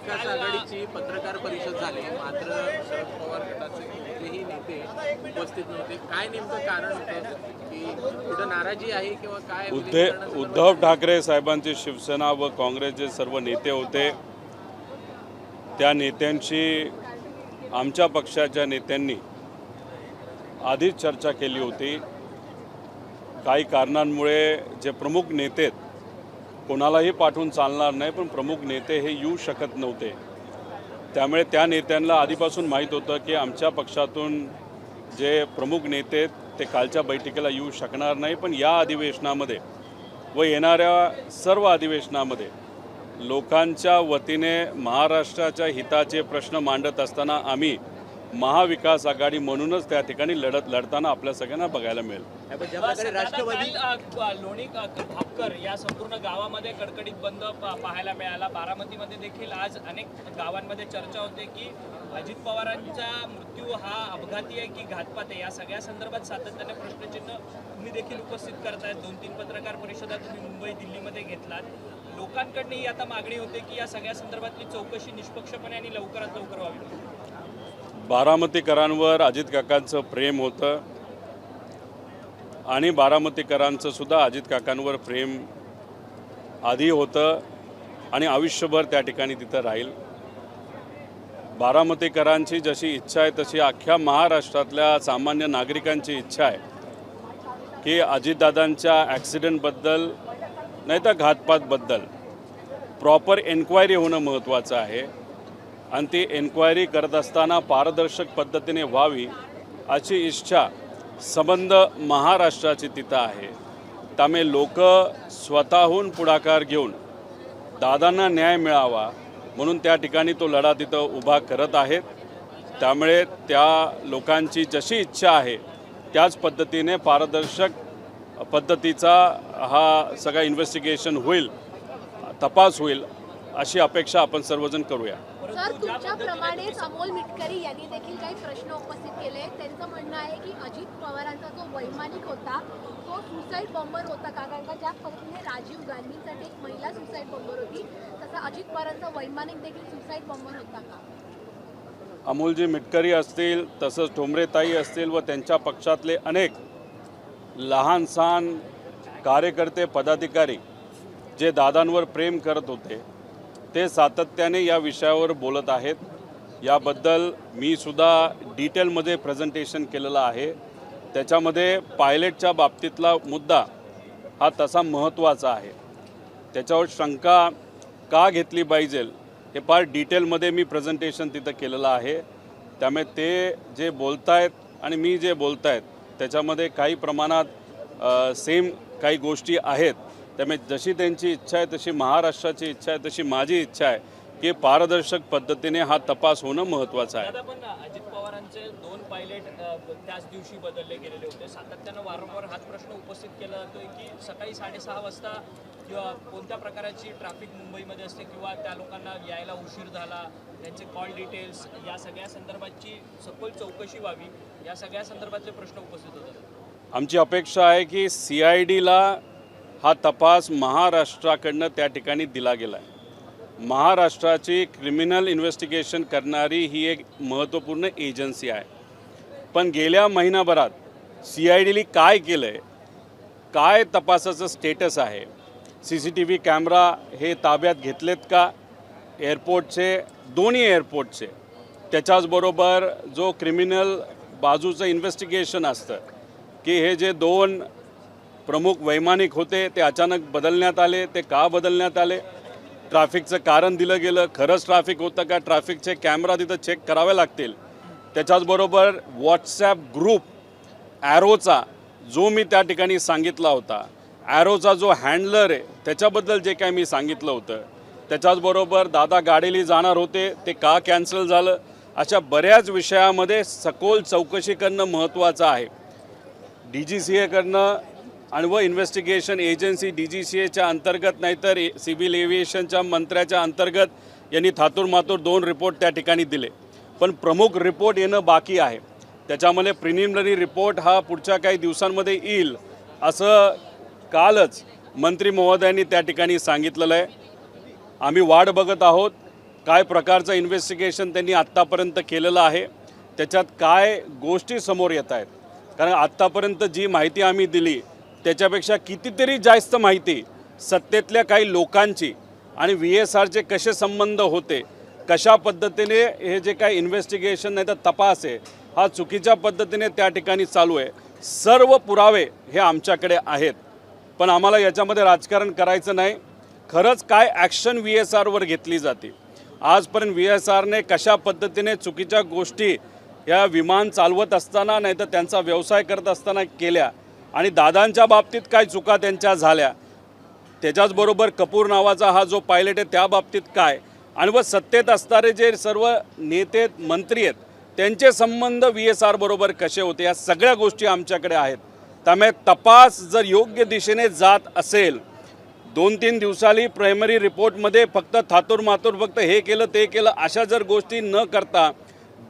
महाविकास आघाडीची पत्रकार परिषद झाली, मात्र शरद पवार गटाचे कोणतेही नेते उपस्थित नव्हते. काय नेमकं कारण होतं की कुठं नाराजी आहे किंवा काय? उद्धव ठाकरे साहेबांची शिवसेना व काँग्रेसचे सर्व नेते होते. त्या नेत्यांशी आमच्या पक्षाच्या नेत्यांनी आधीच चर्चा केली होती. काही कारणांमुळे जे प्रमुख नेते कोणालाही पाठवून चालणार नाही, पण प्रमुख नेते हे येऊ शकत नव्हते. त्यामुळे त्या नेत्यांना आधीपासून माहीत होतं की आमच्या पक्षातून जे प्रमुख नेते ते कालच्या बैठकीला येऊ शकणार नाही. पण या अधिवेशनामध्ये व येणाऱ्या सर्व अधिवेशनामध्ये लोकांच्या वतीने महाराष्ट्राच्या हिताचे प्रश्न मांडत असताना आम्ही महाविकास आघाडी म्हणूनच त्या ठिकाणी लढताना आपल्या सगळ्यांना बघायला मिळेल. लोणी खापकर या संपूर्ण गावामध्ये कडकडीत बंद पाहायला मिळाला. बारामतीमध्ये देखील आज अनेक गावांमध्ये चर्चा होते की अजित पवारांचा मृत्यू हा अपघाती आहे की घातपात आहे. या सगळ्या संदर्भात सातत्याने प्रश्नचिन्ह तुम्ही देखील उपस्थित करतायत. 2-3 पत्रकार परिषदा तुम्ही मुंबई दिल्लीमध्ये घेतलात. लोकांकडनं ही आता मागणी होते की या सगळ्या संदर्भातली चौकशी निष्पक्षपणे आणि लवकरात लवकर व्हावी. बारामतीकरांवर अजित काकांचं प्रेम होतं आणि बारामतीकरांचं सुद्धा अजित काकांवर प्रेम आधी होतं आणि आयुष्यभर त्या ठिकाणी तिथं राहील. बारामतीकरांची जशी इच्छा आहे तशी अख्ख्या महाराष्ट्रातल्या सामान्य नागरिकांची इच्छा आहे की अजितदादांच्या ॲक्सिडेंटबद्दल नाही तर घातपातबद्दल प्रॉपर एन्क्वायरी होणं महत्त्वाचं आहे आणि ती एन्क्वायरी करत असताना पारदर्शक पद्धतीने व्हावी अशी इच्छा संबंध महाराष्ट्राची तिथं आहे. त्यामुळे लोक स्वतःहून पुढाकार घेऊन दादांना न्याय मिळावा म्हणून त्या ठिकाणी तो लढा तिथं उभा करत आहेत. त्यामुळे त्या लोकांची जशी इच्छा आहे त्याच पद्धतीने पारदर्शक पद्धतीचा हा सगळा इन्व्हेस्टिगेशन होईल, तपास होईल अशी अपेक्षा आपण सर्वजण करूया. सर, तुमच्याप्रमाणेच अमोल मिटकरी यांनी देखील काही प्रश्न उपस्थित केले. त्यांचं म्हणणं आहे की अजित पवारांचा जो वैमानिक होता तो सुसाईड बॉम्बर होता का? कारण का ज्या पद्धतीने राजीव गांधींसाठी एक महिला सुसाईड बॉम्बर होती, तसा अजित पवारांचा वैमानिक देखील सुसाईड बॉम्बर होता का? अमोलजी मिटकरी असतील, तसंच ठोंबरेताई असतील व त्यांच्या पक्षातले अनेक लहान सहान कार्यकर्ते पदाधिकारी जे दादांवर प्रेम करत होते ते सातत्याने या विषयावर बोलत आहेत. याबद्दल मी सुद्धा डिटेलमध्ये प्रेझेंटेशन केलेलं आहे. त्याच्यामध्ये पायलटच्या बाबतीतला मुद्दा हा तसा महत्त्वाचा आहे. त्याच्यावर शंका का घेतली पाहिजे हे फार डिटेलमध्ये मी प्रेझेंटेशन तिथं केलेलं आहे. त्यामुळे ते जे बोलत आहेत आणि मी जे बोलत आहेत त्याच्यामध्ये काही प्रमाणात सेम काही गोष्टी आहेत. त्यामुळे जशी त्यांची इच्छा आहे तशी महाराष्ट्राची इच्छा आहे तशी माझी इच्छा आहे की पारदर्शक पद्धतीने हा तपास होणं महत्त्वाचं आहे. पण अजित पवारांचे 2 पायलट त्याच दिवशी बदलले गेलेले होते. सातत्यानं वारंवार हाच प्रश्न उपस्थित केला जातोय की सकाळी 6:30 वाजता किंवा कोणत्या प्रकारची ट्रॅफिक मुंबईमध्ये असते किंवा त्या लोकांना यायला उशीर झाला, त्यांचे कॉल डिटेल्स या सगळ्या संदर्भाची सखोल चौकशी व्हावी. या सगळ्या संदर्भातले प्रश्न उपस्थित होतात. आमची अपेक्षा आहे की CIDला हा तपास महाराष्ट्राकडनं त्या ठिकाणी दिला गेला आहे. महाराष्ट्राची क्रिमिनल इन्व्हेस्टिगेशन करणारी ही एक महत्त्वपूर्ण एजन्सी आहे. पण गेल्या महिनाभरात CIDने काय केलं आहे, काय तपासाचं स्टेटस आहे, CCTV कॅमेरा हे ताब्यात घेतलेत का एअरपोर्टचे, दोन्ही एअरपोर्टचे. त्याच्याचबरोबर जो क्रिमिनल बाजूचं इन्व्हेस्टिगेशन असतं की हे जे 2 प्रमुख वैमानिक होते ते अचानक बदलण्यात आले, ते का बदलण्यात आले, ट्रॅफिकचं कारण दिलं गेलं, खरंच ट्रॅफिक होतं का, ट्रॅफिकचे कॅमेरा तिथं चेक करावे लागतील. त्याच्याचबरोबर व्हॉट्सॲप ग्रुप ॲरोचा जो मी त्या ठिकाणी सांगितला होता, ॲरोचा जो हँडलर आहे त्याच्याबद्दल जे काय मी सांगितलं होतं, त्याच्याचबरोबर दादा गाडीली जाणार होते ते का कॅन्सल झालं, अशा बऱ्याच विषयामध्ये सखोल चौकशी करणं महत्त्वाचं आहे. DGCA करणं आणि व इन्व्हेस्टिगेशन एजन्सी DGCAच्या अंतर्गत नाहीतर सिव्हिल एव्हिएशनच्या मंत्र्याच्या अंतर्गत यांनी थातूरमातूर 2 रिपोर्ट त्या ठिकाणी दिले. पण प्रमुख रिपोर्ट येणं बाकी आहे. त्याच्यामध्ये प्रिलिमिनरी रिपोर्ट हा पुढच्या काही दिवसांमध्ये येईल असं कालच मंत्री महोदयांनी त्या ठिकाणी सांगितलेलं आहे. आम्ही वाट बघत आहोत काय प्रकारचं इन्व्हेस्टिगेशन त्यांनी आत्तापर्यंत केलेलं आहे, त्याच्यात काय गोष्टी समोर येत आहेत. कारण आत्तापर्यंत जी माहिती आम्ही दिली त्याच्यापेक्षा कितीतरी जास्त माहिती सत्तेतल्या काही लोकांची आणि VSRचे कसे संबंध होते, कशा पद्धतीने हे जे काही इन्व्हेस्टिगेशन नाही तर तपास आहे हा चुकीच्या पद्धतीने त्या ठिकाणी चालू आहे, सर्व पुरावे हे आमच्याकडे आहेत. पण आम्हाला याच्यामध्ये राजकारण करायचं नाही. खरंच काय ॲक्शन VSRवर घेतली जाते, आजपर्यंत VSRने कशा पद्धतीने चुकीच्या गोष्टी या विमान चालवत असताना नाही तर त्यांचा व्यवसाय करत असताना केल्या आणि दादांच्या बाबतीत काय चुका त्यांच्या झाल्या, त्याच्याचबरोबर कपूर नावाचा हा जो पायलट आहे त्या बाबतीत काय, आणि व सत्तेत असणारे जे सर्व नेते मंत्री आहेत त्यांचे संबंध VSR बरोबर कसे होते, या सगळ्या गोष्टी आमच्याकडे आहेत. त्यामुळे तपास जर योग्य दिशेने जात असेल, 2-3 दिवसांनी प्रायमरी रिपोर्टमध्ये फक्त थातूरमातूर फक्त हे केलं ते केलं अशा जर गोष्टी न करता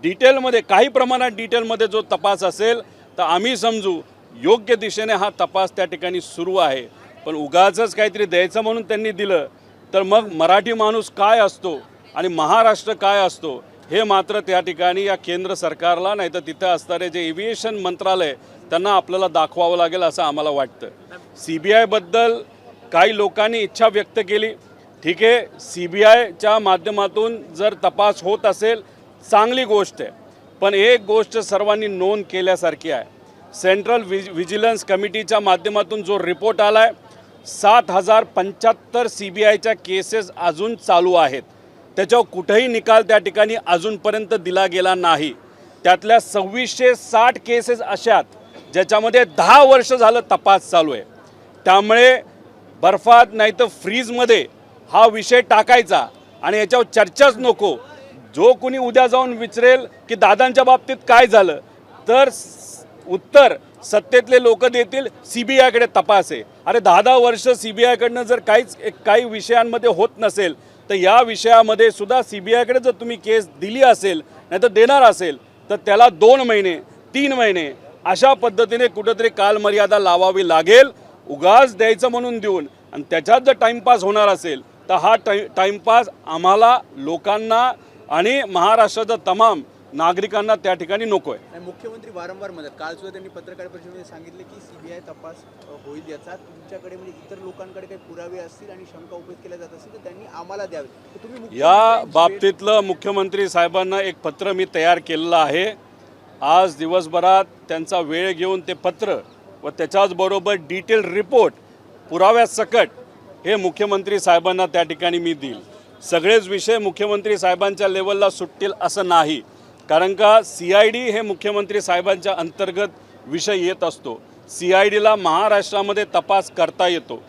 डिटेलमध्ये काही प्रमाणात डिटेलमध्ये जो तपास असेल तर आम्ही समजू योग्य दिशेने हा तपास त्या ठिकाणी सुरू आहे. पण उगाचच काहीतरी द्यायचं म्हणून त्यांनी दिलं तर मग मराठी माणूस काय असतो आणि महाराष्ट्र काय असतो हे मात्र त्या ठिकाणी या केंद्र सरकारला नाही तर तिथं असणारे जे एव्हिएशन मंत्रालय त्यांना आपल्याला दाखवावं लागेल असं आम्हाला वाटतं. CBIबद्दल काही लोकांनी इच्छा व्यक्त केली, ठीक आहे, CBIच्या माध्यमातून जर तपास होत असेल चांगली गोष्ट आहे. पण एक गोष्ट सर्वांनी नोंद केल्यासारखी आहे, सेंट्रल व्हिजिलन्स कमिटीच्या माध्यमातून जो रिपोर्ट आला आहे 7075 CBIच्या केसेस अजून चालू आहेत, त्याच्यावर कुठेही निकाल त्या ठिकाणी अजूनपर्यंत दिला गेला नाही. त्यातल्या 2660 केसेस अशात ज्याच्यामध्ये 10 वर्ष झालं तपास चालू आहे. त्यामुळे बर्फात नाही तर फ्रीजमध्ये हा विषय टाकायचा आणि याच्यावर चर्चाच नको. जो कोणी उद्या जाऊन विचारेल की दादांच्या बाबतीत काय झालं तर उत्तर सत्तेतले लोक देतील CBIकडे तपास आहे. अरे 10 वर्ष CBIकडनं जर काही विषयांमध्ये होत नसेल तर या विषयामध्ये सुद्धा CBIकडे जर तुम्ही केस दिली असेल नाही तर देणार असेल तर त्याला 2 महिने 3 महिने अशा पद्धतीने कुठंतरी कालमर्यादा लावावी लागेल. उगाच द्यायचं म्हणून देऊन आणि त्याच्यात जर टाईमपास होणार असेल तर हा टाईमपास आम्हाला लोकांना आणि महाराष्ट्राच्या तमाम नागरिकांना त्या ठिकाणी नको आहे. मुख्यमंत्री वारंवार म्हणतात, काल सुद्धा त्यांनी पत्रकार परिषदेमध्ये सांगितले की CBI तपास होईल याचा. तुमच्याकडे म्हणजे इतर लोकांकडे काही पुरावे असतील आणि शंका उपस्थित केल्या जात असतील तर त्यांनी आम्हाला द्यावे. तर तुम्ही या बाबतीतलं मुख्यमंत्री साहेबांना एक पत्र मी तयार केलेलं आहे. आज दिवसभरात त्यांचा वेळ घेऊन ते पत्र व त्याच्याचबरोबर डिटेल रिपोर्ट पुराव्यासकट हे मुख्यमंत्री साहेबांना त्या ठिकाणी मी देईल. सगळेच विषय मुख्यमंत्री साहेबांच्या लेवलला सुटतील असं नाही, कारण का CID हे मुख्यमंत्री साहेबांच्या अंतर्गत विषय येत असतो. CIDला महाराष्ट्रामध्ये तपास करता येतो,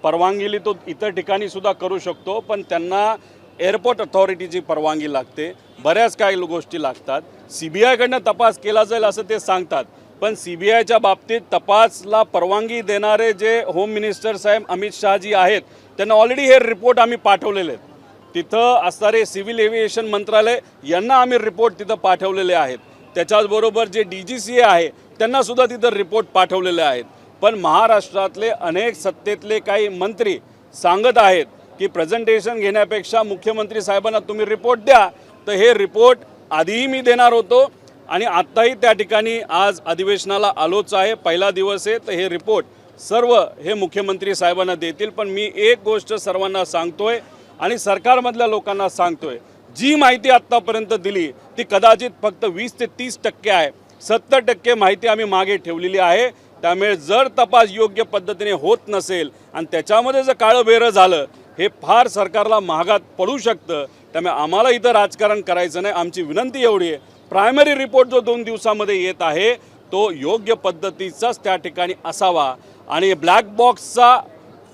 परवानगीली तो इतर ठिकाणी सुद्धा करू शकतो, पण त्यांना एअरपोर्ट अथॉरिटीची परवानगी लागते, बऱ्याच काही गोष्टी लागतात. CBIकडनं तपास केला जाईल असं ते सांगतात, पण CBIच्या बाबतीत तपासला परवानगी देणारे जे होम मिनिस्टर साहेब अमित शहाजी आहेत त्यांना ऑलरेडी हे रिपोर्ट आम्ही पाठवलेले आहेत. तिथं असणारे सिव्हिल एव्हिएशन मंत्रालय यांना आम्ही रिपोर्ट तिथं पाठवलेले आहेत. त्याच्याचबरोबर जे DGCA आहे त्यांनासुद्धा तिथं रिपोर्ट पाठवलेले आहेत. पण महाराष्ट्रातले अनेक सत्तेतले काही मंत्री सांगत आहेत की प्रेझेंटेशन घेण्यापेक्षा मुख्यमंत्री साहेबांना तुम्ही रिपोर्ट द्या. तर हे रिपोर्ट आधीही मी देणार होतो आणि आत्ताही त्या ठिकाणी आज अधिवेशनाला आलोच आहे, पहिला दिवस आहे, तर हे रिपोर्ट सर्व हे मुख्यमंत्री साहेबांना देतील. पण मी एक गोष्ट सर्वांना सांगतोय आणि सरकारमधल्या लोकांना सांगतोय, जी माहिती आत्तापर्यंत दिली ती कदाचित फक्त 20 ते 30% आहे. 70% माहिती आम्ही मागे ठेवलेली आहे. त्यामुळे जर तपास योग्य पद्धतीने होत नसेल आणि त्याच्यामध्ये जर काळं बेरं झालं हे फार सरकारला महागात पडू शकतं. त्यामुळे आम्हाला इथं राजकारण करायचं नाही. आमची विनंती एवढी आहे, प्रायमरी रिपोर्ट जो 2 दिवसामध्ये येत आहे तो योग्य पद्धतीचाच त्या ठिकाणी असावा आणि ब्लॅक बॉक्सचा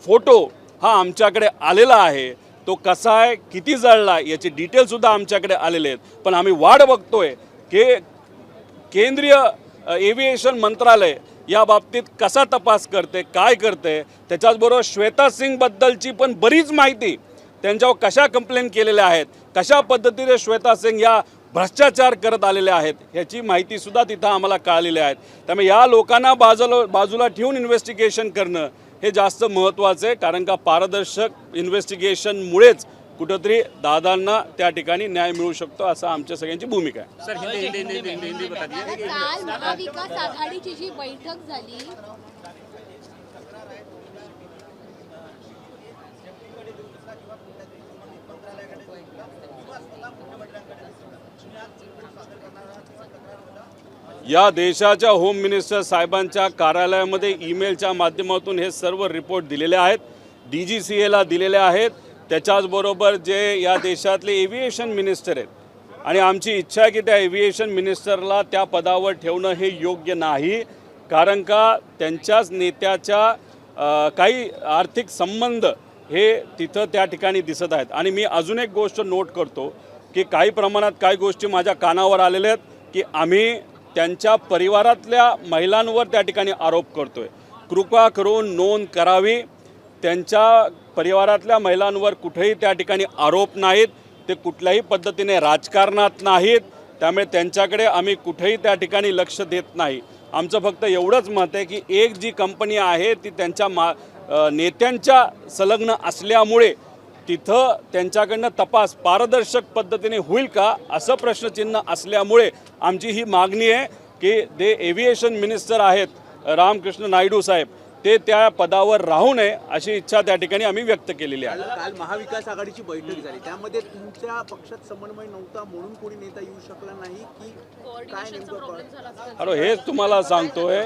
फोटो हा आमच्याकडे आलेला आहे. तो कसा आहे, किती जळला याचे डिटेलसुद्धा आमच्याकडे आलेले आहेत. पण आम्ही वाट बघतोय की केंद्रीय एव्हिएशन मंत्रालय या बाबतीत कसा तपास करते, काय करते. त्याच्याचबरोबर श्वेता सिंगबद्दलची पण बरीच माहिती, त्यांच्यावर कशा कंप्लेन केलेल्या आहेत, कशा पद्धतीने श्वेता सिंग या भ्रष्टाचार करत आलेले आहेत ह्याची माहितीसुद्धा तिथं आम्हाला कळलेली आहे. त्यामुळे या लोकांना बाजूला ठेवून इन्व्हेस्टिगेशन करणं हे जास्त महत्त्वाचं आहे, कारण का पारदर्शक इन्व्हेस्टिगेशनमुळेच कुठंतरी दादांना त्या ठिकाणी न्याय मिळू शकतो असं आमच्या सगळ्यांची भूमिका आहे. सर हिंदी बता दिए काल महाविकास आघाडीची जी बैठक झाली या देशाच्या होम मिनिस्टर साहेबांच्या कार्यालयामध्ये ईमेलच्या माध्यमातून हे सर्व रिपोर्ट दिलेले आहेत, DGCAला दिलेले आहेत. त्याच्याचबरोबर जे या देशातले एव्हिएशन मिनिस्टर आहेत आणि आमची इच्छा आहे की त्या एव्हिएशन मिनिस्टरला त्या पदावर ठेवणं हे योग्य नाही, कारण का त्यांच्याच नेत्याच्या काही आर्थिक संबंध हे तिथं त्या ठिकाणी दिसत आहेत. आणि मी अजून एक गोष्ट नोट करतो की काही प्रमाणात काही गोष्टी माझ्या कानावर आलेल्या आहेत की आम्ही त्यांच्या परिवारातल्या महिलांवर त्या ठिकाणी आरोप करतोय. कृपा करून नोंद करावी, त्यांच्या परिवारातल्या महिलांवर कुठेही त्या ठिकाणी आरोप नाहीत, ते कुठल्याही पद्धतीने राजकारणात नाहीत, त्यामुळे त्यांच्याकडे आम्ही कुठेही त्या ठिकाणी लक्ष देत नाही. आमचं फक्त एवढंच मत आहे की एक जी कंपनी आहे ती त्यांच्या नेत्यांच्या संलग्न असल्यामुळे तिथं त्यांच्याकडनं तपास पारदर्शक पद्धतीने होईल का असं प्रश्नचिन्ह असल्यामुळे आमची ही मागणी आहे की ते एव्हिएशन मिनिस्टर आहेत रामकृष्ण नायडू साहेब ते त्या पदावर राहू नये अशी इच्छा त्या ठिकाणी आम्ही व्यक्त केलेली आहे. काल महाविकास आघाडीची बैठक झाली, त्यामध्ये तुमच्या पक्षात समन्वय नव्हता म्हणून कोणी नेता येऊ शकला नाही की काय नेमकं? अरे हेच तुम्हाला सांगतोय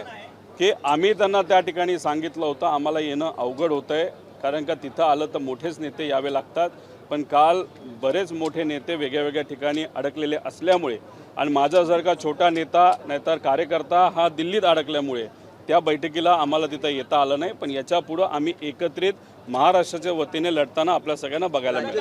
की आम्ही त्यांना त्या ठिकाणी सांगितलं होतं आम्हाला येणं अवघड होतं आहे, कारण का तिथं आलं तर मोठेच नेते यावे लागतात. पण काल बरेच मोठे नेते वेगळ्या वेगळ्या ठिकाणी अडकलेले असल्यामुळे आणि माझ्यासारखा छोटा नेता नाहीतर कार्यकर्ता हा दिल्लीत अडकल्यामुळे त्या बैठकीला आम्हाला तिथं येता आलं नाही. पण याच्या पुढं आम्ही एकत्रित महाराष्ट्राच्या वतीने लढताना आपल्या सगळ्यांना बघायला मिळेल.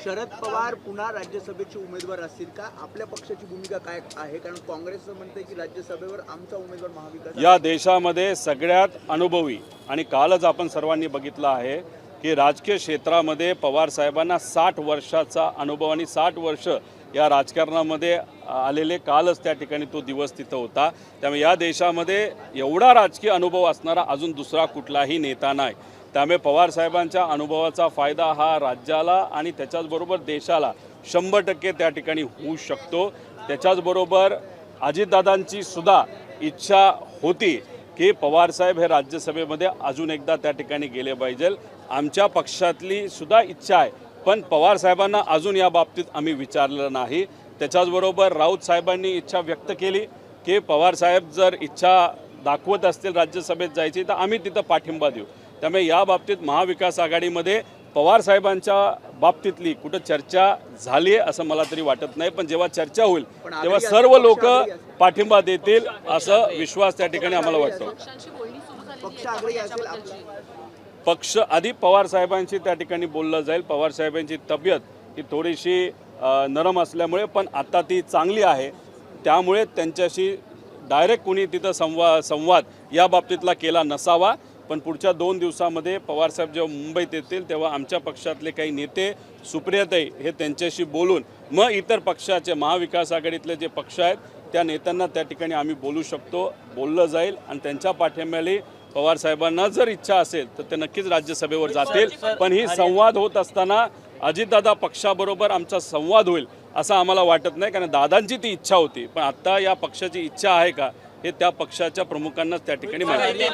शरद पवार पुन्हा राज्यसभेचे उमेदवार असतील का? आपल्या पक्षाची भूमिका काय आहे? कारण काँग्रेस म्हणते की राज्यसभेवर आमचा उमेदवार महाविकास या देशामध्ये सगळ्यात अनुभवी आणि कालच आपण सर्वांनी बघितलं आहे की राजकीय क्षेत्रामध्ये पवार साहेबांना 60 वर्षाचा अनुभव आणि 60 वर्ष या राजकारणामध्ये आलेले कालच त्या ठिकाणी तो दिवस तिथं होता. त्यामुळे या देशामध्ये एवढा राजकीय अनुभव असणारा अजून दुसरा कुठलाही नेता नाही. त्यामुळे पवारसाहेबांच्या अनुभवाचा फायदा हा राज्याला आणि त्याच्याचबरोबर देशाला 100% त्या ठिकाणी होऊ शकतो. त्याच्याचबरोबर अजितदादांची सुद्धा इच्छा होती की पवारसाहेब हे राज्यसभेमध्ये अजून एकदा त्या ठिकाणी गेले पाहिजे. आमच्या पक्षातली सुद्धा इच्छा आहे, पण पवारसाहेबांना अजून या बाबतीत आम्ही विचारलं नाही. त्याच्याचबरोबर राऊत साहेबांनी इच्छा व्यक्त केली की पवारसाहेब जर इच्छा दाखवत असतील राज्यसभेत जायची तर आम्ही तिथं पाठिंबा देऊ. त्यामुळे या बाबतीत महाविकास आघाडीमध्ये पवारसाहेबांच्या बाबतीतली कुठं चर्चा झाली आहे असं मला तरी वाटत नाही. पण जेव्हा चर्चा होईल तेव्हा सर्व लोक पाठिंबा देतील असं विश्वास त्या ठिकाणी आम्हाला वाटतो. पक्ष आग्रही असेल पक्ष आधी पवारसाहेबांशी त्या ठिकाणी बोललं जाईल. पवारसाहेबांची तब्येत ही थोडीशी नरम असल्यामुळे पण आता ती चांगली आहे, त्यामुळे त्यांच्याशी डायरेक्ट कोणी तिथं संवाद या बाबतीतला केला नसावा. पण पुढच्या 2 दिवसामध्ये पवारसाहेब जेव्हा मुंबईत येतील तेव्हा आमच्या पक्षातले काही नेते सुप्रियाताई हे त्यांच्याशी बोलून मग इतर पक्षाचे महाविकास आघाडीतले जे पक्ष आहेत त्या नेत्यांना त्या ठिकाणी आम्ही बोलू शकतो, बोललं जाईल. आणि त्यांच्या पाठिंब्याने पवारसाहेबांना जर इच्छा असेल तर ते नक्कीच राज्यसभेवर जातील. पण ही संवाद होत असताना अजितदादा पक्षाबरोबर आमचा संवाद होईल असं आम्हाला वाटत नाही, कारण दादांची ती इच्छा होती. पण आता या पक्षाची इच्छा आहे का हे त्या पक्षाच्या प्रमुखांनाच त्या ठिकाणी माहिती.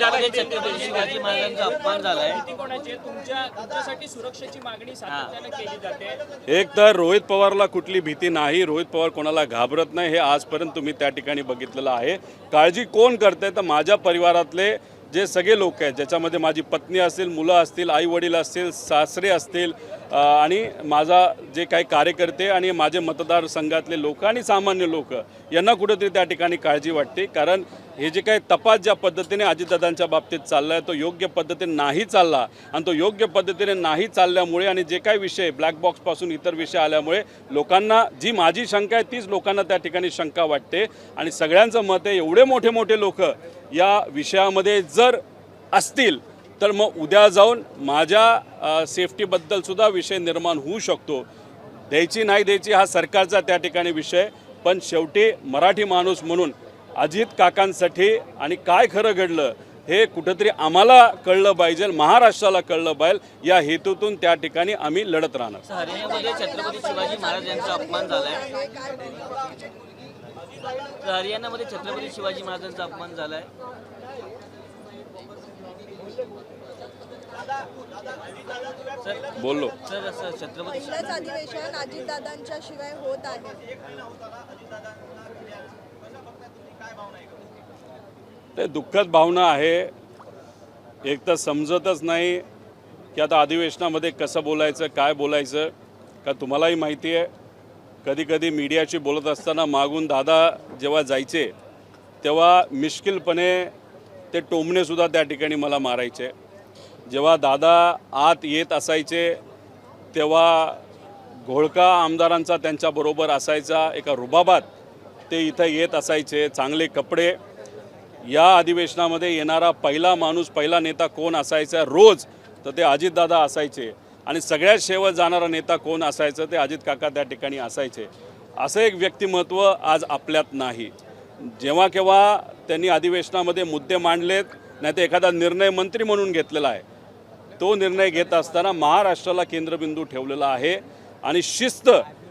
तुमच्यासाठी सुरक्षेची मागणी सातत्याने केली जाते. एक तर रोहित पवारला कुठली भीती नाही, रोहित पवार कोणाला घाबरत नाही, हे आजपर्यंत तुम्ही त्या ठिकाणी बघितलेलं आहे. काळजी कोण करते तर माझ्या परिवारातले जे सगळे लोक आहेत, ज्याच्यामध्ये माझी पत्नी असतील, मुलं असतील, आई वडील असतील, सासरे असतील आणि माझा जे काही कार्यकर्ते आणि माझे मतदारसंघातले लोक आणि सामान्य लोक यांना कुठेतरी त्या ठिकाणी काळजी वाटते. कारण हे जे काही तपास ज्या पद्धतीने अजितदादांच्या बाबतीत चालला आहे तो योग्य पद्धतीने नाही चालला, आणि तो योग्य पद्धतीने नाही चालल्यामुळे आणि जे काही विषय ब्लॅक बॉक्सपासून इतर विषय आल्यामुळे लोकांना जी माझी शंका आहे तीच लोकांना त्या ठिकाणी शंका वाटते. आणि सगळ्यांचं मत आहे एवढे मोठे मोठे लोक या विषयामध्ये जर असतील तर मग उद्या जाऊन माझ्या सेफ्टीबद्दल सुद्धा विषय निर्माण होऊ शकतो. द्यायची नाही द्यायची हा सरकारचा त्या ठिकाणी विषय, पण शेवटी मराठी माणूस म्हणून अजित काकांसाठी आणि काय खरं घडलं हे कुठंतरी आम्हाला कळलं पाहिजे, महाराष्ट्राला कळलं पाहिजे, या हेतूतून त्या ठिकाणी आम्ही लढत राहणार. हरियाणामध्ये छत्रपती शिवाजी महाराज यांचा अपमान झालाय. हरियाणामध्ये छत्रपती शिवाजी महाराजांचा अपमान झालाय. बोललो सर असं छत्रपती पहिलंच अधिवेशन अजितदादांच्या शिवाय होत आहे. ते दुःखद भावना आहे. एक तर समजतच नाही की आता अधिवेशनामध्ये कसं बोलायचं, काय बोलायचं. का तुम्हालाही माहिती आहे, कधी कधी मीडियाशी बोलत असताना मागून दादा जेव्हा जायचे तेव्हा मिश्किलपणे ते टोमणेसुद्धा त्या ठिकाणी मला मारायचे. जेव्हा दादा आत येत असायचे तेव्हा घोळका आमदारांचा त्यांच्याबरोबर असायचा. एका रुबाबात ते इथं येत असायचे, चांगले कपडे. या अधिवेशनामध्ये येणारा पहिला माणूस, पहिला नेता कोण असायचा रोज, तर ते अजितदादा असायचे. आणि सगळ्यात शेवट जाणारा नेता कोण असायचं, ते अजित काका त्या ठिकाणी असायचे. असं एक व्यक्तिमत्व आज आपल्यात नाही. जेव्हा केव्हा त्यांनी अधिवेशनामध्ये मुद्दे मांडलेत, नाही तर एखादा निर्णय मंत्री म्हणून घेतलेला आहे, तो निर्णय घेत असताना महाराष्ट्राला केंद्रबिंदू ठेवलेला आहे. आणि शिस्त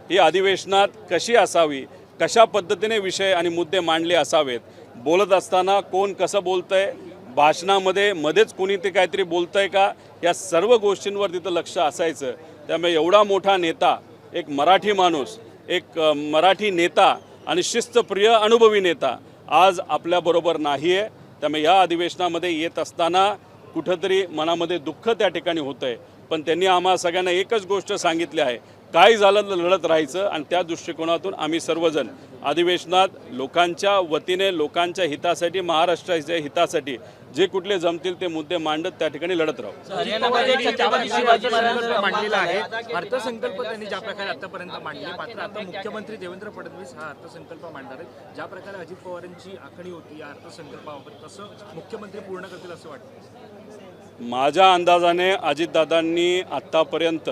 ही अधिवेशनात कशी असावी, कशा पद्धतीने विषय आणि मुद्दे मांडले असावेत, बोलत असताना कोण कसं बोलतंय, भाषणामध्ये मध्येच कोणी ते काहीतरी बोलतंय का, या सर्व गोष्टींवर तिथं लक्ष असायचं. त्यामुळे एवढा मोठा नेता, एक मराठी माणूस, एक मराठी नेता आणि शिस्तप्रिय अनुभवी नेता आज आपल्याबरोबर नाही आहे. त्यामुळे या अधिवेशनामध्ये येत असताना कुठंतरी मनामध्ये दुःख त्या ठिकाणी होतं आहे. पण त्यांनी आम्हा सगळ्यांना एकच गोष्ट सांगितली आहे, काय झालं तर लढत राहायचं. आणि त्या दृष्टिकोनातून आम्ही सर्वजण अधिवेशनात लोकांच्या वतीने, लोकांच्या हितासाठी, महाराष्ट्राच्या हितासाठी जे कुठले जमतील ते मुद्दे मांडत त्या ठिकाणी लढत राहू. हरियाणामध्ये छत्रपती शिवाजी महाराजांचा मांडलेला आहे. अर्थसंकल्प त्यांनी ज्या प्रकारे आतापर्यंत मांडले, मात्र आता मुख्यमंत्री देवेंद्र फडणवीस हा अर्थसंकल्प मांडणार आहेत. ज्या प्रकारे अजित पवारांची आखणी होती या अर्थसंकल्पाबाबत, तसं मुख्यमंत्री पूर्ण करतील असं वाटतं. माझ्या अंदाजाने अजितदादांनी आत्तापर्यंत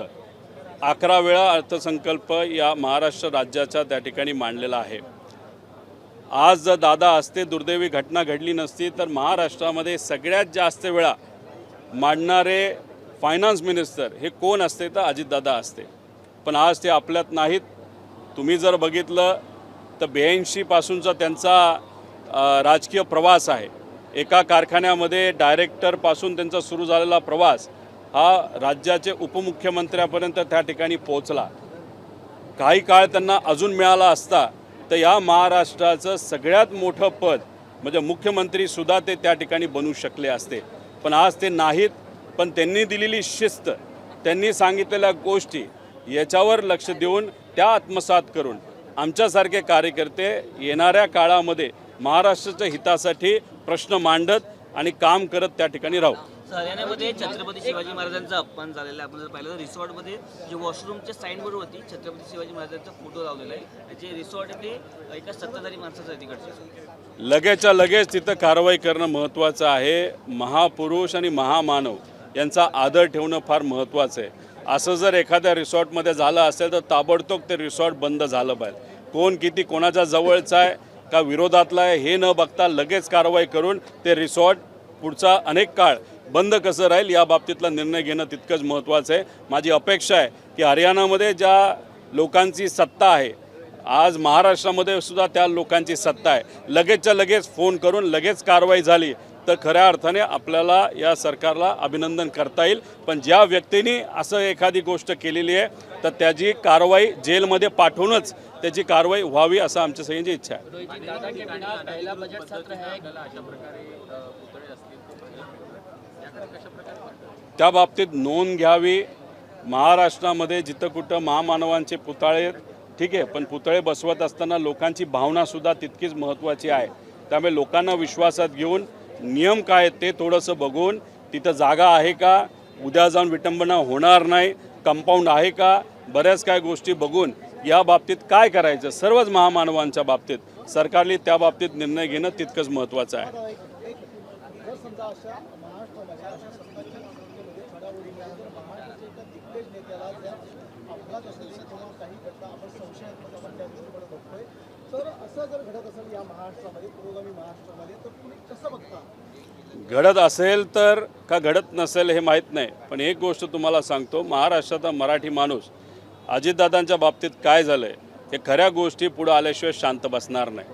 11 वेळा अर्थसंकल्प या महाराष्ट्र राज्याच्या त्या ठिकाणी मांडलेला आहे. आज जर दादा असते, दुर्दैवी घटना घडली नसती, तर महाराष्ट्रामध्ये सगळ्यात जास्त वेळा मांडणारे फायनान्स मिनिस्टर हे कोण असते, तर अजितदादा असते. पण आज ते आपल्यात नाहीत. तुम्ही जर बघितलं तर 82 पासूनचा त्यांचा राजकीय प्रवास आहे. एका कारखान्यामध्ये डायरेक्टरपासून त्यांचा सुरू झालेला प्रवास हा राज्याचे उपमुख्यमंत्र्यापर्यंत त्या ठिकाणी पोहोचला. काही काळ त्यांना अजून मिळाला असता तर या महाराष्ट्राचं सगळ्यात मोठं पद म्हणजे मुख्यमंत्रीसुद्धा ते त्या ठिकाणी बनू शकले असते. पण आज ते नाहीत. पण त्यांनी दिलेली शिस्त, त्यांनी सांगितलेल्या गोष्टी याच्यावर लक्ष देऊन त्या आत्मसात करून आमच्यासारखे कार्यकर्ते येणाऱ्या काळामध्ये महाराष्ट्राच्या हितासाठी प्रश्न मांडत आणि काम करत त्या ठिकाणी राहू. हरियाणामध्ये छत्रपती शिवाजी महाराजांचा अपमान झालेला आहे. आपण जर पाहिलं तर रिसॉर्टमध्ये जे वॉशरूमच्या साईनबोर्डवरती छत्रपती शिवाजी महाराजांचा फोटो लावलेला आहे. जे रिसॉर्ट आहे ते एका सत्ताधारी माणसाचं आहे तिकडचे. लगेचच्या लगेच तिथं कारवाई करणं महत्त्वाचं आहे. महापुरुष आणि महामानव यांचा आदर ठेवणं फार महत्त्वाचं आहे. असं जर एखाद्या रिसॉर्टमध्ये झालं असेल तर ताबडतोब ते रिसॉर्ट बंद झालं पाहिजे. कोण किती कोणाच्या जवळचा आहे का विरोधातला आहे हे न बघता लगेच कारवाई करून ते रिसॉर्ट पुढचा अनेक काळ बंद कसं राहील या बाबतीतला निर्णय घेणं तितकंच महत्त्वाचं आहे. माझी अपेक्षा आहे की हरियाणामध्ये ज्या लोकांची सत्ता आहे, आज महाराष्ट्रामध्ये सुद्धा त्या लोकांची सत्ता आहे. लगेचच्या लगेच फोन करून लगेच कारवाई झाली तर खऱ्या अर्थाने आपल्याला या सरकारला अभिनंदन करता येईल. पण ज्या व्यक्तींनी असं एखादी गोष्ट केलेली आहे तर त्याची कारवाई जेलमध्ये पाठवूनच त्याची कारवाई व्हावी असं आमच्या सगळ्यांची इच्छा आहे. त्या बाबतीत नोंद घ्यावी. महाराष्ट्रामध्ये जिथं कुठं महामानवांचे पुतळे, ठीक आहे, पण पुतळे बसवत असताना लोकांची भावनासुद्धा तितकीच महत्त्वाची आहे. त्यामुळे लोकांना विश्वासात घेऊन नियम काय आहेत ते थोडंसं बघून, तिथं जागा आहे का, उद्या जाऊन विटंबना होणार नाही, कंपाऊंड आहे का, बऱ्याच काय गोष्टी बघून या बाबतीत काय करायचं सर्वच महामानवांच्या बाबतीत सरकारने त्या बाबतीत निर्णय घेणं तितकंच महत्त्वाचं आहे. तर असं जर घडत असेल या महाराष्ट्रामध्ये, पुरोगामी महाराष्ट्रामध्ये, तर तुम्ही कसं बघता घडत असेल तर का घडत नसेल हे माहीत नाही, पण एक गोष्ट तुम्हाला सांगतो, महाराष्ट्राचा मराठी माणूस अजितदादांच्या बाबतीत काय झालं आहे हे खऱ्या गोष्टी पुढं आल्याशिवाय शांत बसणार नाही.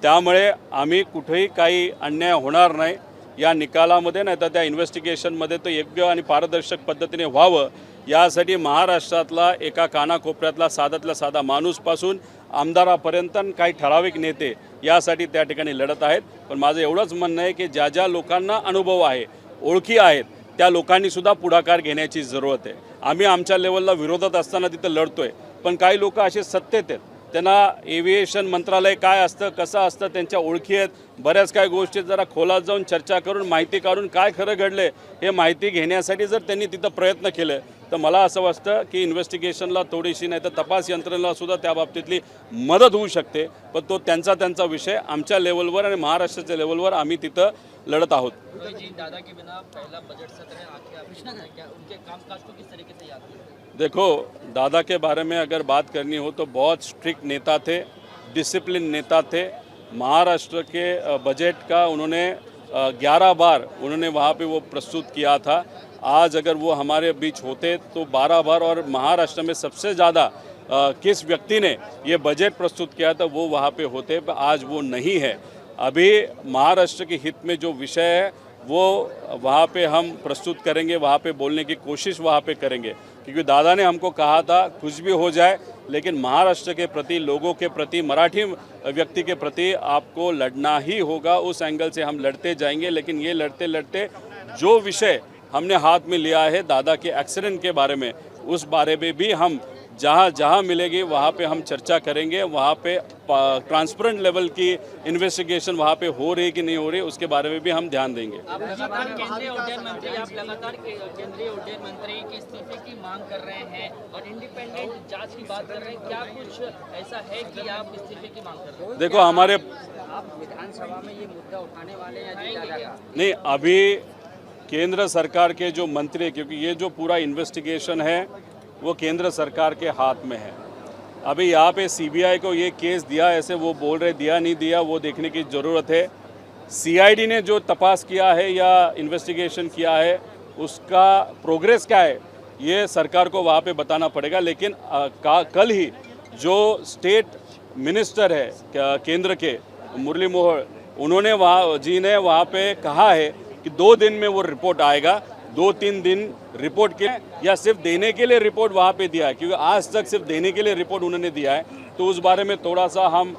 त्यामुळे आम्ही कुठेही काही अन्याय होणार नाही या निकालामध्ये, नाही तर त्या इन्व्हेस्टिगेशनमध्ये तो योग्य आणि पारदर्शक पद्धतीने व्हावं यासाठी महाराष्ट्रातला एका कानाकोपऱ्यातला साधातला साधा माणूसपासून आमदारापर्यंत काही ठराविक नेते यासाठी त्या ठिकाणी लढत आहेत. पण माझं एवढंच म्हणणं आहे की ज्या ज्या लोकांना अनुभव आहे, ओळखी आहेत, त्या लोकांनीसुद्धा पुढाकार घेण्याची जरूरत आहे. आम्ही आमच्या लेवलला विरोधात असताना तिथं लढतोय, पण काही लोक असे सत्तेत आहेत, त्यांना एव्हिएशन मंत्रालय काय असतं, कसं असतं, त्यांच्या ओळखी आहेत. बऱ्याच काही गोष्टी जरा खोलात जाऊन चर्चा करून माहिती काढून काय खरं घडले हे माहिती घेण्यासाठी जर त्यांनी तिथं प्रयत्न केले तर मला असं वाटतं की इन्व्हेस्टिगेशनला थोडीशी, नाही तर तपास यंत्रणेलासुद्धा त्या बाबतीतली मदत होऊ शकते. पण तो त्यांचा विषय, आमच्या लेवलवर आणि महाराष्ट्राच्या लेवलवर आम्ही तिथं लढत आहोत. दादा के बिना पहला बजट सत्र है, उनके कामकाज को किस तरीके से याद किया? देखो, दादा के बारे में अगर बात करनी हो तो बहुत स्ट्रिक्ट नेता थे, डिसिप्लिन नेता थे. महाराष्ट्र के बजट का उन्होंने 11 बार उन्होंने वहाँ पे वो प्रस्तुत किया था. आज अगर वो हमारे बीच होते तो 12 बार, और महाराष्ट्र में सबसे ज़्यादा किस व्यक्ति ने ये बजट प्रस्तुत किया था वो वहाँ पे होते, पर आज वो नहीं है. अभी महाराष्ट्र के हित में जो विषय है वो वहाँ पे हम प्रस्तुत करेंगे, वहाँ पे बोलने की कोशिश वहाँ पे करेंगे, क्योंकि दादा ने हमको कहा था कुछ भी हो जाए लेकिन महाराष्ट्र के प्रति, लोगों के प्रति, मराठी व्यक्ति के प्रति आपको लड़ना ही होगा. उस एंगल से हम लड़ते जाएंगे. लेकिन ये लड़ते लड़ते जो विषय हमने हाथ में लिया है दादा के एक्सीडेंट के बारे में, उस बारे में भी हम जहाँ जहाँ मिलेगी वहाँ पे हम चर्चा करेंगे. वहाँ पे ट्रांसपेरेंट लेवल की इन्वेस्टिगेशन वहाँ पे हो रही कि नहीं हो रही उसके बारे में भी हम ध्यान देंगे. केंद्रीय उड्डयन मंत्री, आप लगातार केंद्रीय उड्डयन मंत्री के इस्तीफे की मांग कर रहे हैं और इंडिपेंडेंट जांच की बात कर रहे हैं. क्या कुछ ऐसा है कि आप इस्तीफे की मांग कर रहे हैं? देखो, हमारे आप विधानसभा में ये मुद्दा उठाने वाले हैं? नहीं, अभी केंद्र सरकार के जो मंत्री, क्योंकि ये जो पूरा इन्वेस्टिगेशन है वो केंद्र सरकार के हाथ में है. अभी यहाँ पे सीबीआई को ये केस दिया, ऐसे वो बोल रहे दिया नहीं दिया, वो देखने की ज़रूरत है. सीआईडी ने जो तपास किया है या इन्वेस्टिगेशन किया है उसका प्रोग्रेस क्या है ये सरकार को वहाँ पे बताना पड़ेगा. लेकिन कल ही जो स्टेट मिनिस्टर है केंद्र के, मुरली मनोहर, उन्होंने वहाँ पे कहा है कि 2 दिन में वो रिपोर्ट आएगा. 2-3 दिन रिपोर्ट के, या सिर्फ देने के लिए रिपोर्ट वहाँ पे दिया है, क्योंकि आज तक सिर्फ देने के लिए रिपोर्ट उन्होंने दिया है. तो उस बारे में थोड़ा सा हम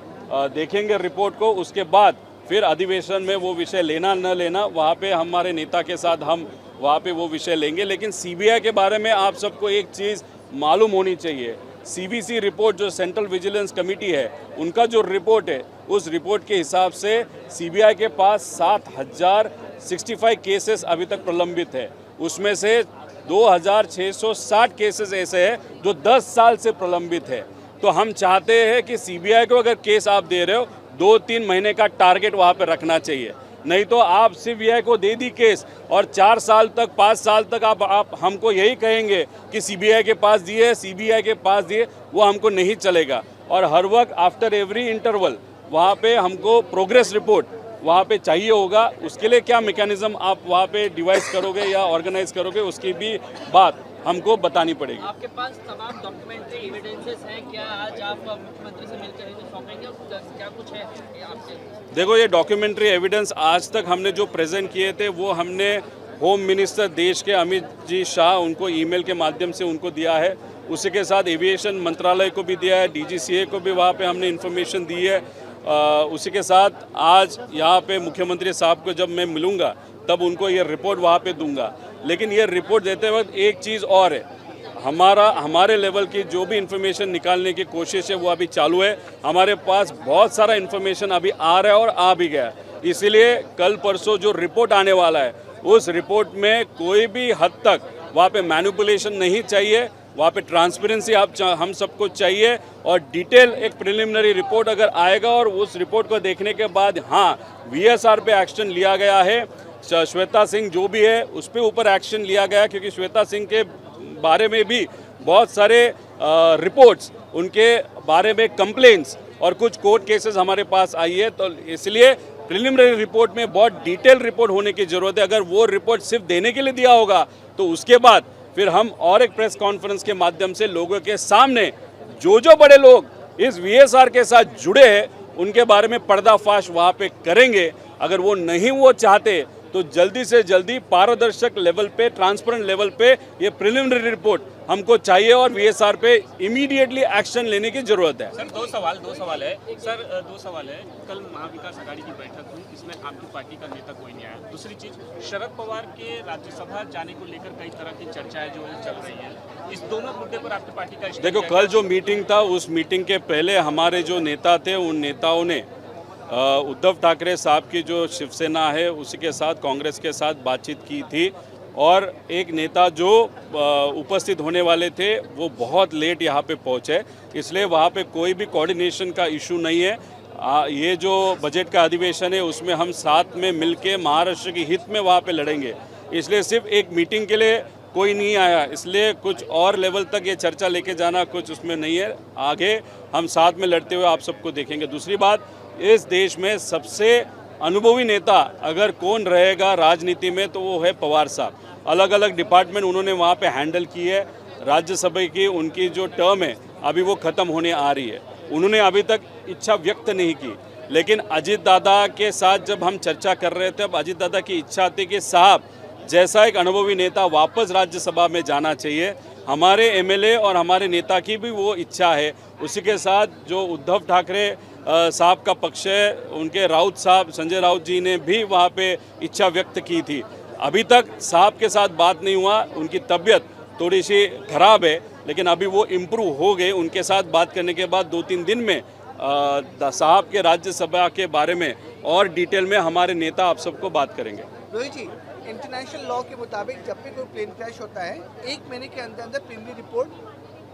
देखेंगे रिपोर्ट को. उसके बाद फिर अधिवेशन में वो विषय लेना न लेना, वहाँ पे हमारे नेता के साथ हम वहाँ पे वो विषय लेंगे. लेकिन सीबीआई के बारे में आप सबको एक चीज़ मालूम होनी चाहिए. सीबीसी रिपोर्ट, जो सेंट्रल विजिलेंस कमेटी है, उनका जो रिपोर्ट है, उस रिपोर्ट के हिसाब से सीबीआई के पास 7065 केसेस अभी तक प्रलंबित है. उसमें से 2660 केसेस ऐसे हैं जो 10 साल से प्रलंबित है. तो हम चाहते हैं कि सीबीआई को अगर केस आप दे रहे हो 2-3 महीने का टारगेट वहाँ पे रखना चाहिए. नहीं तो आप सीबीआई को दे दी केस और 4 साल तक, 5 साल तक आप हमको यही कहेंगे कि सीबीआई के पास दिए, सीबीआई के पास दिए, वो हमको नहीं चलेगा. और हर वक्त आफ्टर एवरी इंटरवल वहाँ पे हमको प्रोग्रेस रिपोर्ट वहाँ पे चाहिए होगा. उसके लिए क्या मैकेनिज्म आप वहाँ पे डिवाइस करोगे या ऑर्गेनाइज करोगे, उसकी भी बात हमको बतानी पड़ेगी. आपके पास तमाम डॉक्यूमेंट्री एविडेंसेस हैं, क्या आज आप मुख्यमंत्री से मिलकर इन्हें सौंपेंगे और क्या कुछ है आपसे? देखो, ये डॉक्यूमेंट्री एविडेंस आज तक हमने जो प्रेजेंट किए थे वो हमने होम मिनिस्टर देश के अमित जी शाह, उनको ईमेल के माध्यम से उनको दिया है. उसी के साथ एविएशन मंत्रालय को भी दिया है, डीजीसीए को भी वहाँ पे हमने इन्फॉर्मेशन दी है. उसी के साथ आज यहाँ पे मुख्यमंत्री साहब को जब मैं मिलूँगा तब उनको ये रिपोर्ट वहाँ पे दूंगा. लेकिन ये रिपोर्ट देते वक्त एक चीज़ और है, हमारे लेवल की जो भी इन्फॉर्मेशन निकालने की कोशिश है वो अभी चालू है. हमारे पास बहुत सारा इन्फॉर्मेशन अभी आ रहा है और आ भी गया. इसीलिए कल परसों जो रिपोर्ट आने वाला है उस रिपोर्ट में कोई भी हद तक वहाँ पे मैनिपुलेशन नहीं चाहिए. वहाँ पे ट्रांसपेरेंसी हम सबको चाहिए. और डिटेल एक प्रिलिमिनरी रिपोर्ट अगर आएगा और उस रिपोर्ट को देखने के बाद हाँ वीएसआर पे एक्शन लिया गया है, श्वेता सिंह जो भी है उस पर ऊपर एक्शन लिया गया, क्योंकि श्वेता सिंह के बारे में भी बहुत सारे रिपोर्ट्स, उनके बारे में कंप्लेंट्स और कुछ कोर्ट केसेस हमारे पास आई है. तो इसलिए प्रिलिमिनरी रिपोर्ट में बहुत डिटेल रिपोर्ट होने की ज़रूरत है। अगर वो रिपोर्ट सिर्फ देने के लिए दिया होगा तो उसके बाद फिर हम और एक प्रेस कॉन्फ्रेंस के माध्यम से लोगों के सामने जो बड़े लोग इस वीएसआर के साथ जुड़े हैं उनके बारे में पर्दाफाश वहाँ पे करेंगे। अगर वो नहीं वो चाहते तो जल्दी से जल्दी पारदर्शक लेवल पे, ट्रांसपेरेंट लेवल पे ये प्रिलिमिनरी रिपोर्ट हमको चाहिए और वीएसआर पे इमीडिएटली एक्शन लेने की जरूरत है। सर दो सवाल है। कल महाविकास आघाड़ी की बैठक हुई, इसमें आपकी पार्टी का नेता कोई नहीं आया। दूसरी चीज, शरद पवार के राज्यसभा जाने को लेकर कई तरह की चर्चाएं जो है चल रही है। इस दोनों मुद्दे पर आपकी पार्टी का देखो, कल जो मीटिंग था उस मीटिंग के पहले हमारे जो नेता थे उन नेताओं ने उद्धव ठाकरे साहब की जो शिवसेना है उसी के साथ, कांग्रेस के साथ बातचीत की थी और एक नेता जो उपस्थित होने वाले थे वो बहुत लेट यहाँ पे पहुँचे, इसलिए वहाँ पे कोई भी कोऑर्डिनेशन का इशू नहीं है। ये जो बजट का अधिवेशन है उसमें हम साथ में मिलके महाराष्ट्र के हित में वहाँ पे लड़ेंगे, इसलिए सिर्फ एक मीटिंग के लिए कोई नहीं आया, इसलिए कुछ और लेवल तक ये चर्चा लेके जाना कुछ उसमें नहीं है। आगे हम साथ में लड़ते हुए आप सबको देखेंगे। दूसरी बात, इस देश में सबसे अनुभवी नेता अगर कौन रहेगा राजनीति में तो वो है पवार साहब। अलग अलग डिपार्टमेंट उन्होंने वहाँ पे हैंडल की है। राज्यसभा की उनकी जो टर्म है अभी वो ख़त्म होने आ रही है, उन्होंने अभी तक इच्छा व्यक्त नहीं की, लेकिन अजीत दादा के साथ जब हम चर्चा कर रहे थे, अब अजीत दादा की इच्छा थी कि साहब जैसा एक अनुभवी नेता वापस राज्यसभा में जाना चाहिए। हमारे एमएलए और हमारे नेता की भी वो इच्छा है। उसी के साथ जो उद्धव ठाकरे साहब का पक्ष है, उनके राउत साहब, संजय राउत जी ने भी वहाँ पे इच्छा व्यक्त की थी। अभी तक साहब के साथ बात नहीं हुआ, उनकी तबीयत थोड़ी सी खराब है, लेकिन अभी वो इम्प्रूव हो गए। उनके साथ बात करने के बाद 2-3 दिन में साहब के राज्यसभा के बारे में और डिटेल में हमारे नेता आप सबको बात करेंगे। रोहित जी, इंटरनेशनल लॉ के मुताबिक जब भी कोई प्लेन क्रैश होता है 1 महीने के अंदर अंदर प्रीमियम रिपोर्ट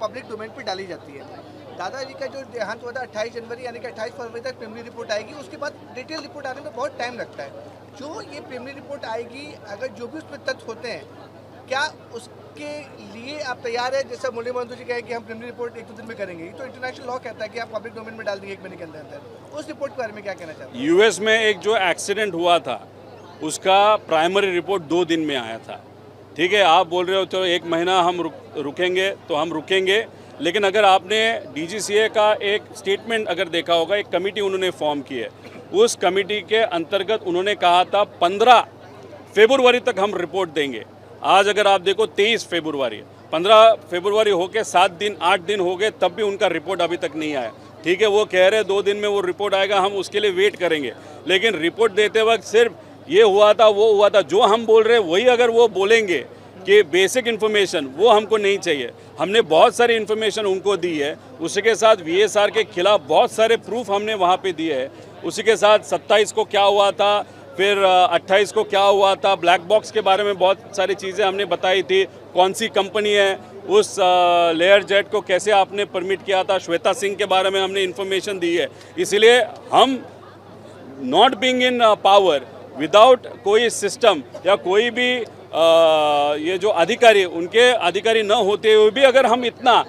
पब्लिक डोमेन पर डाली जाती है। दादाजी का जो देहांत हुआ था 28 जनवरी यानी कि 28 फरवरी तक प्रीमियम रिपोर्ट आएगी, उसके बाद डिटेल रिपोर्ट आने में बहुत टाइम लगता है। जो ये प्रीमियम रिपोर्ट आएगी, अगर जो भी उसमें तथ्य होते हैं, क्या उसके लिए आप तैयार है? जैसा मुरली मनोहर जी कहे कि हम प्रीमियम रिपोर्ट 1-2 दिन में करेंगे, तो इंटरनेशनल लॉ कहता है कि आप पब्लिक डोमेन में डाल देंगे 1 महीने के अंदर अंदर। उस रिपोर्ट के बारे में क्या कहना चाहते हैं? यूएस में एक जो एक्सीडेंट हुआ था उसका प्राइमरी रिपोर्ट 2 दिन में आया था। ठीक है, आप बोल रहे हो तो 1 महीना हम रुकेंगे तो हम रुकेंगे, लेकिन अगर आपने डीजीसीए का एक स्टेटमेंट अगर देखा होगा, एक कमेटी उन्होंने फॉर्म की है, उस कमेटी के अंतर्गत उन्होंने कहा था 15 फरवरी तक हम रिपोर्ट देंगे। आज अगर आप देखो 23 फरवरी, 15 फरवरी होके 7 दिन 8 दिन हो गए, तब भी उनका रिपोर्ट अभी तक नहीं आया। ठीक है, वो कह रहे 2 दिन में वो रिपोर्ट आएगा, हम उसके लिए वेट करेंगे, लेकिन रिपोर्ट देते वक्त सिर्फ ये हुआ था वो हुआ था, जो हम बोल रहे हैं वही अगर वो बोलेंगे कि बेसिक इन्फॉर्मेशन वो हमको नहीं चाहिए। हमने बहुत सारी इन्फॉर्मेशन उनको दी है, उसी के साथ वीएसआर के खिलाफ बहुत सारे प्रूफ हमने वहाँ पे दिए हैं। उसी के साथ 27 को क्या हुआ था, फिर 28 को क्या हुआ था, ब्लैक बॉक्स के बारे में बहुत सारी चीज़ें हमने बताई थी। कौन सी कंपनी है, उस लेयर जेट को कैसे आपने परमिट किया था, श्वेता सिंह के बारे में हमने इन्फॉर्मेशन दी है। इसीलिए हम not being in power, without कोई सिस्टम या कोई भी ये जो अधिकारी, उनके अधिकारी न होते हुए भी अगर हम इतना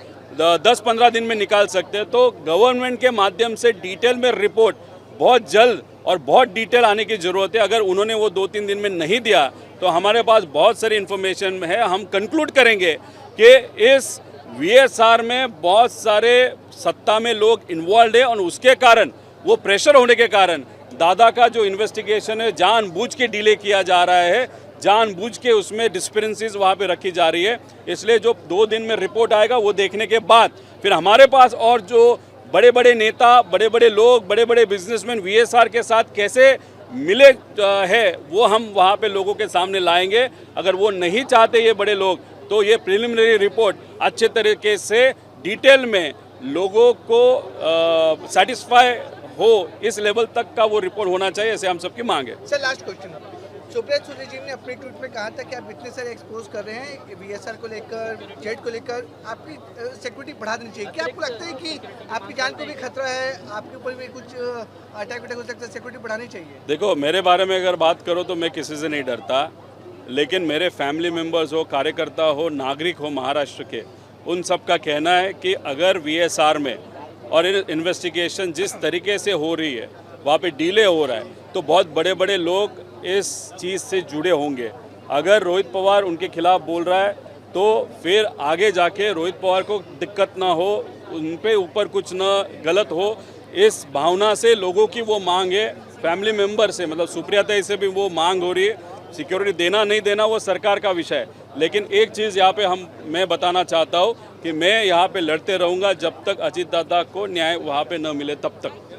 10-15 दिन में निकाल सकते हैं, तो गवर्नमेंट के माध्यम से डिटेल में रिपोर्ट बहुत जल्द और बहुत डिटेल आने की ज़रूरत है। अगर उन्होंने वो 2-3 दिन में नहीं दिया तो हमारे पास बहुत सारी इन्फॉर्मेशन है। हम कंक्लूड करेंगे कि इस वीएसआर में बहुत सारे सत्ता में लोग इन्वॉल्व है और उसके कारण, वो प्रेशर होने के कारण दादा का जो इन्वेस्टिगेशन है जानबूझ के डिले किया जा रहा है, जानबूझ के उसमें डिस्पेरेंसीज वहाँ पे रखी जा रही है। इसलिए जो 2 दिन में रिपोर्ट आएगा वो देखने के बाद फिर हमारे पास और जो बड़े बड़े नेता, बड़े बड़े लोग, बड़े बड़े बिजनेसमैन वीएसआर के साथ कैसे मिले है वो हम वहाँ पे लोगों के सामने लाएंगे। अगर वो नहीं चाहते ये बड़े लोग, तो ये प्रिलिमिनरी रिपोर्ट अच्छे तरीके से डिटेल में लोगों को सेटिस्फाई हो, इस लेवल तक का वो रिपोर्ट होना चाहिए, ऐसे हम सबकी मांग है। Sir last question, Supriya Sule जी ने अपने ट्वीट में कहा था कि आप इतने सारे एक्सपोज कर रहे हैं वीएसआर को लेकर, जेट को लेकर, आपकी सिक्योरिटी बढ़ा देनी चाहिए। क्या आपको लगता है कि आपकी जान को भी खतरा है, आपके ऊपर भी कुछ अटैक हो सकता है, सिक्योरिटी बढ़ानी चाहिए? देखो, मेरे बारे में अगर बात करो तो मैं किसी से नहीं डरता, लेकिन मेरे फैमिली मेम्बर्स हो, कार्यकर्ता हो, नागरिक हो महाराष्ट्र के, उन सब का कहना है कि अगर वीएसआर में और इन्वेस्टिगेशन जिस तरीके से हो रही है, वहाँ पे डिले हो रहा है, तो बहुत बड़े बड़े लोग इस चीज़ से जुड़े होंगे। अगर रोहित पवार उनके खिलाफ बोल रहा है तो फिर आगे जाके रोहित पवार को दिक्कत ना हो, उन पे ऊपर कुछ ना गलत हो, इस भावना से लोगों की वो मांग है। फैमिली मेंबर से मतलब सुप्रिया ताई से भी वो मांग हो रही है। सिक्योरिटी देना नहीं देना वो सरकार का विषय है, लेकिन एक चीज़ यहाँ पे मैं बताना चाहता हूँ कि मैं यहाँ पे लड़ते रहूँगा जब तक अजीत दादा को न्याय वहाँ पे न मिले तब तक।